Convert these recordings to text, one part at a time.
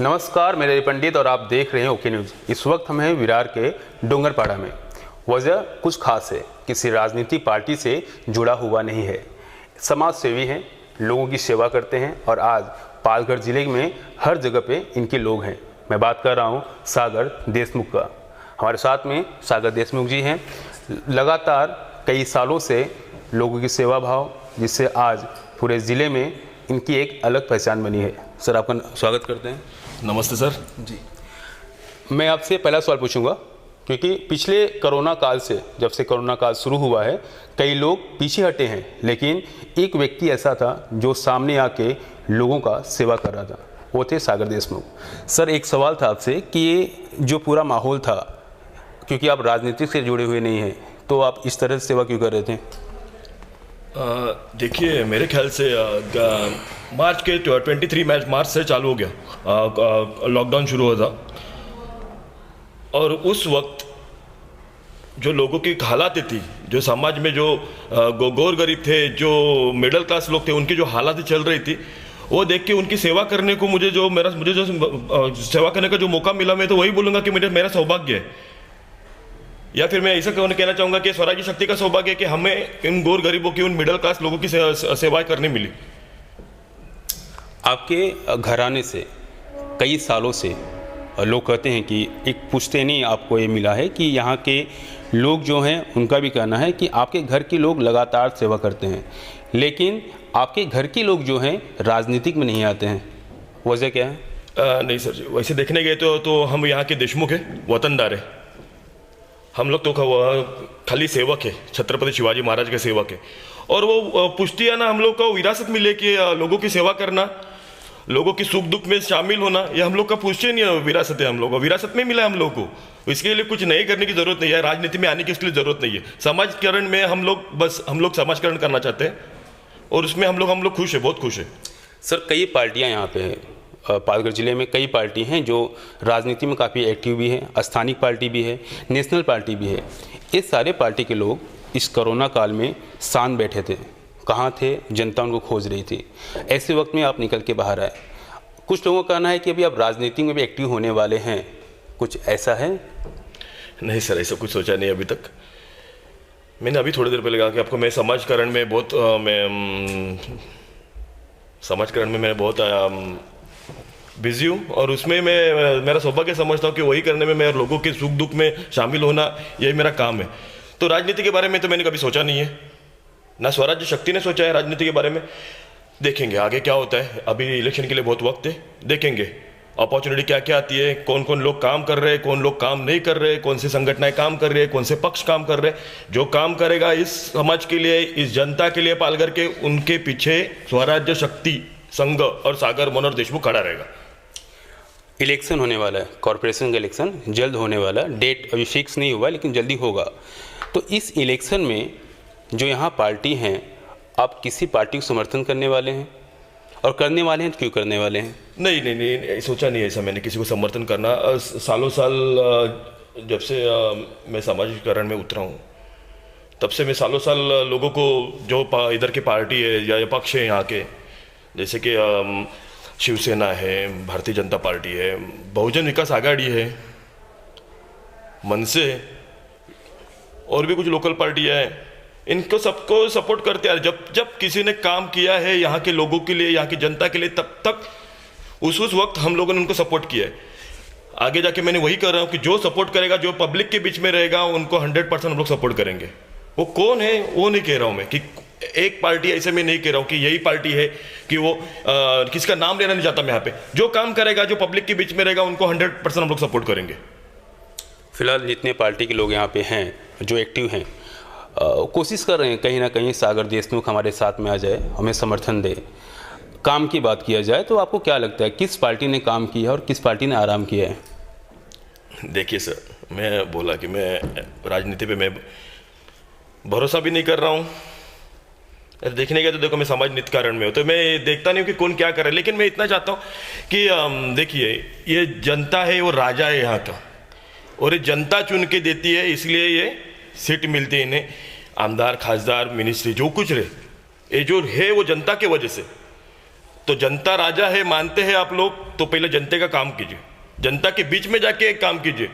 नमस्कार, मेरे पंडित और आप देख रहे हैं ओके न्यूज़। इस वक्त हम हैं विरार के डोंगरपाड़ा में। वजह कुछ खास है, किसी राजनीतिक पार्टी से जुड़ा हुआ नहीं है। समाज सेवी हैं, लोगों की सेवा करते हैं और आज पालघर जिले में हर जगह पे इनके लोग हैं। मैं बात कर रहा हूँ सागर देशमुख का। हमारे साथ में सागर देशमुख जी हैं। लगातार कई सालों से लोगों की सेवा भाव, जिससे आज पूरे ज़िले में इनकी एक अलग पहचान बनी है। सर, आपका स्वागत करते हैं। नमस्ते सर जी, मैं आपसे पहला सवाल पूछूंगा, क्योंकि पिछले कोरोना काल से, जब से कोरोना काल शुरू हुआ है, कई लोग पीछे हटे हैं, लेकिन एक व्यक्ति ऐसा था जो सामने आके लोगों का सेवा कर रहा था, वो थे सागर देशमुख। सर, एक सवाल था आपसे कि ये जो पूरा माहौल था, क्योंकि आप राजनीति से जुड़े हुए नहीं हैं, तो आप इस तरह से सेवा क्यों कर रहे थे? देखिए, मेरे ख्याल से मार्च के 23 मार्च से चालू हो गया, लॉकडाउन शुरू हुआ था। और उस वक्त जो लोगों की हालातें थी, जो समाज में जो गौर गरीब थे, जो मिडिल क्लास लोग थे, उनकी जो हालातें चल रही थी, वो देख के उनकी सेवा करने को मुझे जो सेवा करने का जो मौका मिला, मैं तो वही बोलूँगा कि मेरा सौभाग्य है। या फिर मैं ऐसा कहना चाहूँगा कि स्वराज्य शक्ति का सौभाग्य है कि हमें इन गौर गरीबों की, उन मिडिल क्लास लोगों की सेवाएं करने मिली। आपके घराने से कई सालों से लोग कहते हैं कि एक पुश्तैनी आपको ये मिला है कि यहाँ के लोग जो हैं, उनका भी कहना है कि आपके घर के लोग लगातार सेवा करते हैं, लेकिन आपके घर के लोग जो हैं राजनीतिक में नहीं आते हैं। वजह क्या है? नहीं सर जी, वैसे देखने गए तो हम यहाँ के देशमुख हैं, वतनदार है। हम लोग तो खाली सेवक है, छत्रपति शिवाजी महाराज के सेवक है। और वो पुष्टि है ना, हम लोग को विरासत मिले कि लोगों की सेवा करना, लोगों की सुख दुख में शामिल होना, ये हम लोग का पुष्टि नहीं है, विरासत है। हम लोग को विरासत में मिला है हम लोग को। इसके लिए कुछ नए करने की जरूरत नहीं है, राजनीति में आने की इसके लिए जरूरत नहीं है। समाजकरण में हम लोग समाजकरण करना चाहते हैं और उसमें हम लोग खुश है, बहुत खुश है। सर, कई पार्टियाँ यहाँ पे हैं, पालघर जिले में कई पार्टी हैं जो राजनीति में काफ़ी एक्टिव भी है, स्थानीय पार्टी भी है, नेशनल पार्टी भी है। ये सारे पार्टी के लोग इस कोरोना काल में शांत बैठे थे। कहाँ थे? जनता उनको खोज रही थी। ऐसे वक्त में आप निकल के बाहर आए। कुछ लोगों का कहना है कि अभी आप राजनीति में भी एक्टिव होने वाले हैं, कुछ ऐसा है? नहीं सर, ऐसा कुछ सोचा नहीं अभी तक। मैंने अभी थोड़ी देर पहले कहा कि आपको मैं समाजकरण में बहुत बिजी हूँ और उसमें मेरा सौभाग्य समझता हूँ कि वही करने में मैं लोगों के सुख दुख में शामिल होना, यही मेरा काम है। तो राजनीति के बारे में तो मैंने कभी सोचा नहीं है, ना स्वराज्य शक्ति ने सोचा है राजनीति के बारे में। देखेंगे आगे क्या होता है, अभी इलेक्शन के लिए बहुत वक्त है, देखेंगे अपॉर्चुनिटी क्या क्या आती है, कौन कौन लोग काम कर रहे हैं, कौन लोग काम नहीं कर रहे, कौन सी संगठनाएं काम कर रही है, कौन से पक्ष काम कर रहे हैं। जो काम करेगा इस समाज के लिए, इस जनता के लिए पालघर के, उनके पीछे स्वराज्य शक्ति संघ और सागर मनोहर देशमुख खड़ा रहेगा। इलेक्शन होने वाला है, कॉरपोरेशन का इलेक्शन जल्द होने वाला है। डेट अभी फिक्स नहीं हुआ, लेकिन जल्दी होगा। तो इस इलेक्शन में जो यहाँ पार्टी हैं, आप किसी पार्टी को समर्थन करने वाले हैं? और करने वाले हैं तो क्यों करने वाले हैं? नहीं, सोचा नहीं ऐसा मैंने किसी को समर्थन करना। सालों साल जब से मैं समाजीकरण में उतरा हूँ, तब से मैं सालों साल लोगों को, जो इधर की पार्टी है या पक्ष है यहाँ के, जैसे कि शिवसेना है, भारतीय जनता पार्टी है, बहुजन विकास आघाड़ी है, मनसे है, और भी कुछ लोकल पार्टियाँ हैं, इनको सबको सपोर्ट करते हैं। जब किसी ने काम किया है यहाँ के लोगों के लिए, यहाँ की जनता के लिए, तब तक उस वक्त हम लोगों ने उनको सपोर्ट किया है। आगे जाके मैंने वही कर रहा हूँ कि जो सपोर्ट करेगा, जो पब्लिक के बीच में रहेगा, उनको 100% हम लोग सपोर्ट करेंगे। वो कौन है वो नहीं कह रहा हूँ मैं, कि एक पार्टी ऐसे में नहीं कह रहा हूँ कि यही पार्टी है, कि वो किसका नाम लेना नहीं चाहता मैं यहाँ पे। जो काम करेगा, जो पब्लिक के बीच में रहेगा, उनको 100% हम लोग सपोर्ट करेंगे। फिलहाल जितने पार्टी के लोग यहाँ पे हैं, जो एक्टिव हैं, कोशिश कर रहे हैं कहीं ना कहीं सागर देशमुख हमारे साथ में आ जाए, हमें समर्थन दे। काम की बात किया जाए तो आपको क्या लगता है, किस पार्टी ने काम किया और किस पार्टी ने आराम किया है? देखिए सर, मैं बोला कि मैं राजनीति पे मैं भरोसा भी नहीं कर रहा हूँ। देखने गया तो देखो, मैं समाज नित्यकारण में हूँ, तो मैं देखता नहीं हूँ कि कौन क्या कर रहा है। लेकिन मैं इतना चाहता हूँ कि देखिए, ये जनता है, वो राजा है यहाँ का, और ये जनता चुन के देती है, इसलिए ये सीट मिलती है इन्हें। आमदार, खासदार, मिनिस्ट्री, जो कुछ रहे, ये जो है वो जनता के वजह से। तो जनता राजा है मानते हैं आप लोग, तो पहले जनता का काम कीजिए, जनता के बीच में जाके एक काम कीजिए,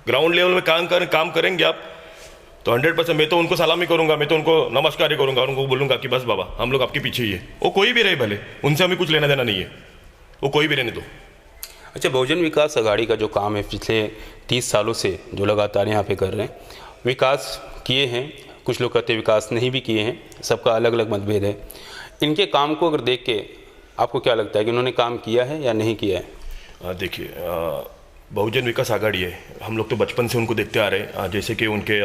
ग्राउंड लेवल में काम करेंगे आप तो 100%। मैं तो उनको सलामी करूंगा, मैं तो उनको नमस्कार ही करूंगा, उनको बोलूंगा कि बस बाबा हम लोग आपके पीछे ही है, वो कोई भी रहे भले, उनसे हमें कुछ लेना देना नहीं है, वो कोई भी रहने दो। अच्छा, बहुजन विकास आघाड़ी का जो काम है पिछले 30 सालों से जो लगातार यहाँ पे कर रहे हैं, विकास किए हैं, कुछ लोग कहते हैं विकास नहीं भी किए हैं, सबका अलग अलग मतभेद है। इनके काम को अगर देख के आपको क्या लगता है कि उन्होंने काम किया है या नहीं किया है? देखिए, बहुजन विकास आघाड़ी है, हम लोग तो बचपन से उनको देखते आ रहे हैं। जैसे कि उनके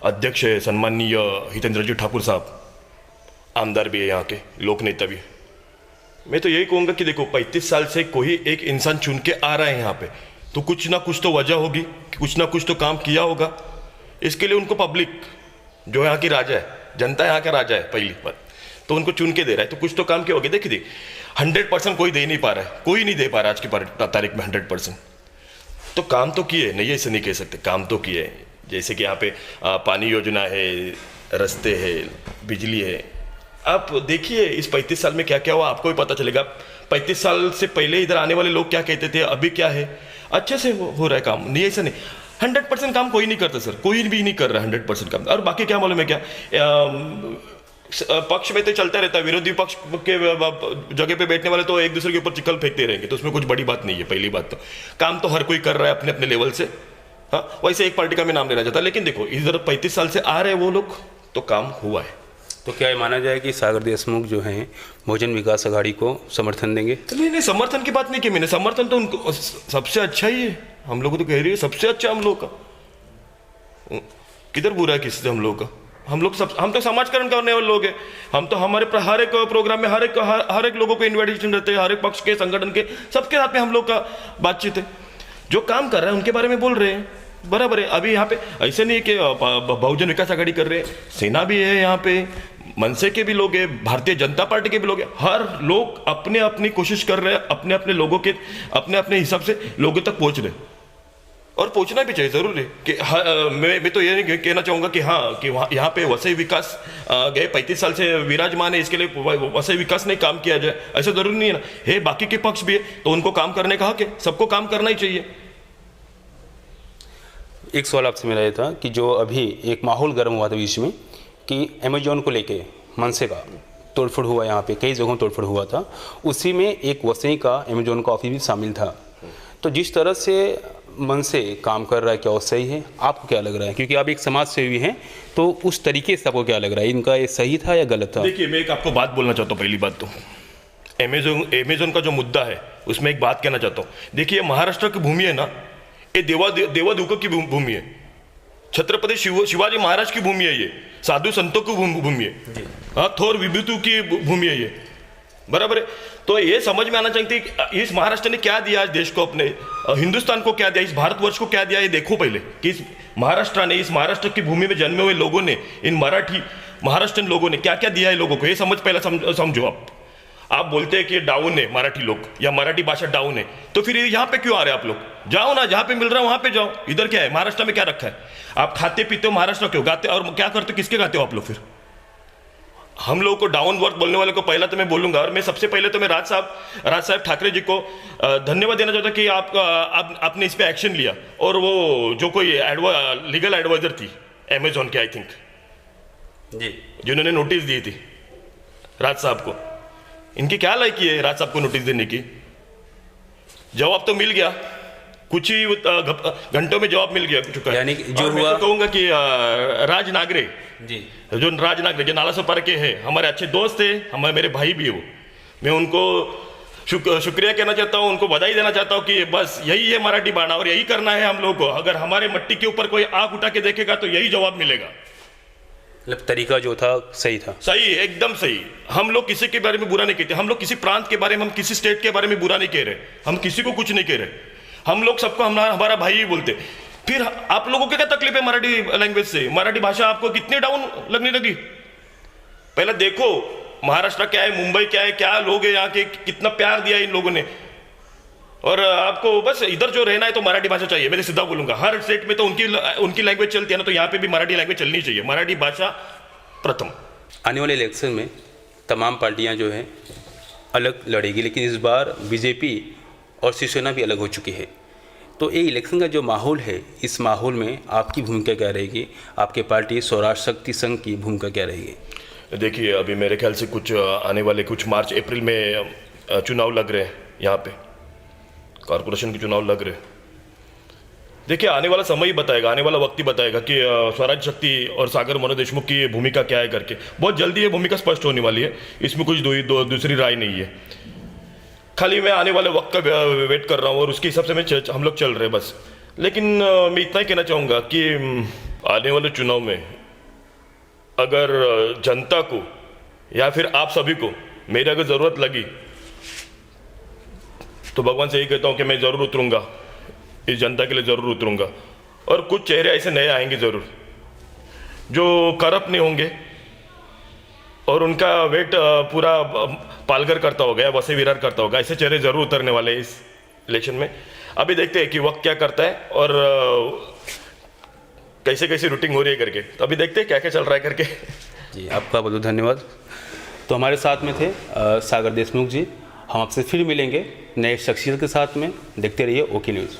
अध्यक्ष है सम्माननीय हितेंद्र जी ठाकुर साहब, आमदार भी है यहाँ के, लोक नेता भी। मैं तो यही कहूँगा कि देखो 35 साल से कोई एक इंसान चुन के आ रहा है यहाँ पे, तो कुछ ना कुछ तो वजह होगी, कुछ ना कुछ तो काम किया होगा। इसके लिए उनको पब्लिक जो यहाँ की राजा है, जनता यहाँ का राजा है पहली बात, तो उनको चुन के दे रहा है, तो कुछ तो काम किया होगा। देखिए 100% कोई दे नहीं पा रहा है, कोई नहीं दे पा रहा आज की तारीख में 100%। तो काम तो किए, नहीं ऐसे नहीं कह सकते, काम तो किए। जैसे कि यहाँ पे पानी योजना है, रास्ते है, बिजली है। आप देखिए इस 35 साल में क्या क्या हुआ, आपको भी पता चलेगा। 35 साल से पहले इधर आने वाले लोग क्या कहते थे, अभी क्या है, अच्छे से हो रहा है काम, नहीं ऐसा नहीं। 100% काम कोई नहीं करता सर, कोई भी नहीं कर रहा 100% काम। और बाकी क्या मालूम है क्या, पक्ष में तो चलता रहता है, विरोधी पक्ष के जगह पे बैठने वाले तो एक दूसरे के ऊपर चिकल फेंकते रहेंगे, तो उसमें कुछ बड़ी बात नहीं है। पहली बात तो काम तो हर कोई कर रहा है अपने अपने लेवल से। हाँ, वैसे एक पार्टी का मैं नाम लेना चाहता, लेकिन देखो इधर 35 साल से आ रहे हैं वो लोग, तो काम हुआ है। तो क्या ये माना जाए कि सागर देशमुख जो हैं बहुजन विकास आघाड़ी को समर्थन देंगे? तो नहीं, समर्थन की बात नहीं की मैंने, समर्थन तो उनको सबसे अच्छा ही है। हम लोग तो कह रही है सबसे अच्छा हम लोग का, किधर बुरा है किसी से हम लोग का? हम तो समाजकरण करने वाले लोग हैं। हम तो हमारे हर एक प्रोग्राम में हर एक लोगों को इन्विटेशन रहते हैं, हर एक पक्ष के, संगठन के, सबके साथ में हम लोग का बातचीत है। जो काम कर रहे हैं उनके बारे में बोल रहे हैं, बराबर है। अभी यहाँ पे ऐसे नहीं कि बहुजन विकास आघाड़ी कर रहे हैं, सेना भी है यहाँ पे, मनसे के भी लोग हैं, भारतीय जनता पार्टी के भी लोग हैं। हर लोग अपने अपनी कोशिश कर रहे हैं, अपने अपने लोगों के अपने अपने हिसाब से लोगों तक पहुंच रहे, और पहुंचना भी चाहिए जरूर है कि मैं तो ये नहीं कहना चाहूँगा कि हाँ कि वहाँ यहाँ पे वसई विकास गए 35 साल से विराजमान है, इसके लिए वसई विकास ने काम किया जाए, ऐसा जरूरी नहीं है ना। है बाकी के पक्ष भी है, तो उनको काम करने का हक है, सबको काम करना ही चाहिए। एक सवाल आपसे मेरा ये था कि जो अभी एक माहौल गर्म हुआ था बीच में कि अमेजोन को लेके मनसे का तोड़फोड़ हुआ, यहाँ पे कई जगहों तोड़फोड़ हुआ था, उसी में एक वसई का अमेजोन का ऑफिस भी शामिल था। तो जिस तरह से मन से काम कर रहा है, क्या वो सही है? आपको क्या लग रहा है, क्योंकि आप एक समाज सेवी हैं, तो उस तरीके से आपको क्या लग रहा है, इनका ये सही था या गलत था? देखिए, मैं एक आपको बात बोलना चाहता हूँ। पहली बात तो अमेजोन का जो मुद्दा है उसमें एक बात कहना चाहता हूँ। देखिए, महाराष्ट्र की भूमि है ना, ये देवादूकों की भूमि है, छत्रपति शिवाजी महाराज की भूमि है, ये साधु संतों की भूमि है, हाँ, थोर विभूतों की भूमि है ये, बराबर है। तो ये समझ में आना चाहिए कि इस महाराष्ट्र ने क्या दिया आज देश को, अपने हिंदुस्तान को क्या दिया, इस भारतवर्ष को क्या दिया, ये देखो पहले कि इस महाराष्ट्र की भूमि में जन्मे हुए लोगों ने, इन मराठी महाराष्ट्रन लोगों ने क्या क्या दिया है लोगों को, ये पहला समझो आप बोलते हैं कि डाउन है मराठी लोग या मराठी भाषा डाउन है, तो फिर यहाँ पे क्यों आ रहे हैं आप लोग? जाओ ना, जहाँ पे मिल रहा है वहाँ पे जाओ। इधर क्या है, महाराष्ट्र में क्या रखा है? आप खाते पीते हो महाराष्ट्र क्यों, गाते और क्या करते हो, किसके गाते हो आप लोग? फिर हम लोगों को डाउन वर्ड बोलने वाले को पहला तो मैं बोलूंगा, और मैं सबसे पहले तो मैं राज साहब ठाकरे जी को धन्यवाद देना चाहता कि आपने इस पे एक्शन लिया, और वो जो कोई लीगल एडवाइजर थी अमेजोन के, आई थिंक जी, जिन्होंने नोटिस दी थी राज साहब को, इनकी क्या लायकी है राज साहब को नोटिस देने की? जवाब तो मिल गया, कुछ ही घंटों में जवाब मिल गया चुका है। यानी जो हुआ, मैं तो कहूंगा कि राज नागरे जी, जो नालासोपारा के हैं, हमारे अच्छे दोस्त हैं, मेरे भाई भी हो, मैं उनको शुक्रिया कहना चाहता हूँ, उनको बधाई देना चाहता हूँ कि बस यही है मराठी बाणा और यही करना है हम लोग को। अगर हमारे मट्टी के ऊपर कोई आंख उठा के देखेगा तो यही जवाब मिलेगा। मतलब तरीका जो था सही था, सही, एकदम सही। हम लोग किसी के बारे में बुरा नहीं कहते, हम लोग किसी प्रांत के बारे में, हम किसी स्टेट के बारे में बुरा नहीं कह रहे, हम किसी को कुछ नहीं कह रहे, हम लोग सबको हमारा भाई ही बोलते। फिर आप लोगों को क्या तकलीफ है मराठी लैंग्वेज से? मराठी भाषा आपको कितनी डाउन लगने लगी? पहले देखो महाराष्ट्र क्या है, मुंबई क्या है, क्या लोग हैं यहाँ के, कितना प्यार दिया इन लोगों ने। और आपको बस इधर जो रहना है तो मराठी भाषा चाहिए, मैं सीधा बोलूंगा। हर स्टेट में तो उनकी लैंग्वेज चलती है ना, तो यहाँ पे भी मराठी लैंग्वेज चलनी चाहिए, मराठी भाषा प्रथम। आने वाले इलेक्शन में तमाम पार्टियां जो हैं अलग लड़ेगी, लेकिन इस बार बीजेपी और शिवसेना भी अलग हो चुकी है। तो ये इलेक्शन का जो माहौल है, इस माहौल में आपकी भूमिका क्या रहेगी, आपके पार्टी स्वराष्ट्र शक्ति संघ की भूमिका क्या रहेगी? देखिए, अभी मेरे ख्याल से कुछ आने वाले कुछ मार्च अप्रैल में चुनाव लग रहे हैं, यहाँ पे कॉरपोरेशन के चुनाव लग रहे हैं। देखिए, आने वाला समय ही बताएगा, आने वाला वक्त ही बताएगा कि स्वराज शक्ति और सागर मनोज देशमुख की भूमिका क्या है करके। बहुत जल्दी ये भूमिका स्पष्ट होने वाली है, इसमें कुछ दूसरी राय नहीं है। खाली मैं आने वाले वक्त का वेट कर रहा हूँ और उसके हिसाब से हम लोग चल रहे हैं बस। लेकिन मैं इतना ही कहना चाहूँगा कि आने वाले चुनाव में अगर जनता को या फिर आप सभी को मेरी अगर ज़रूरत लगी तो भगवान से यही कहता हूँ कि मैं ज़रूर उतरूँगा, इस जनता के लिए ज़रूर उतरूँगा। और कुछ चेहरे ऐसे नए आएंगे ज़रूर, जो करप्ट नहीं होंगे और उनका वेट पूरा पालगर करता होगा या वैसे विरार करता होगा। ऐसे चेहरे ज़रूर उतरने वाले हैं इस इलेक्शन में। अभी देखते हैं कि वक्त क्या करता है और कैसे कैसे रूटिंग हो रही है करके। तो अभी देखते हैं क्या क्या चल रहा है करके। जी, आपका बहुत बहुत धन्यवाद। तो हमारे साथ में थे सागर देशमुख जी। हम आपसे फिर मिलेंगे नए शख्सियत के साथ में। देखते रहिए ओके न्यूज़।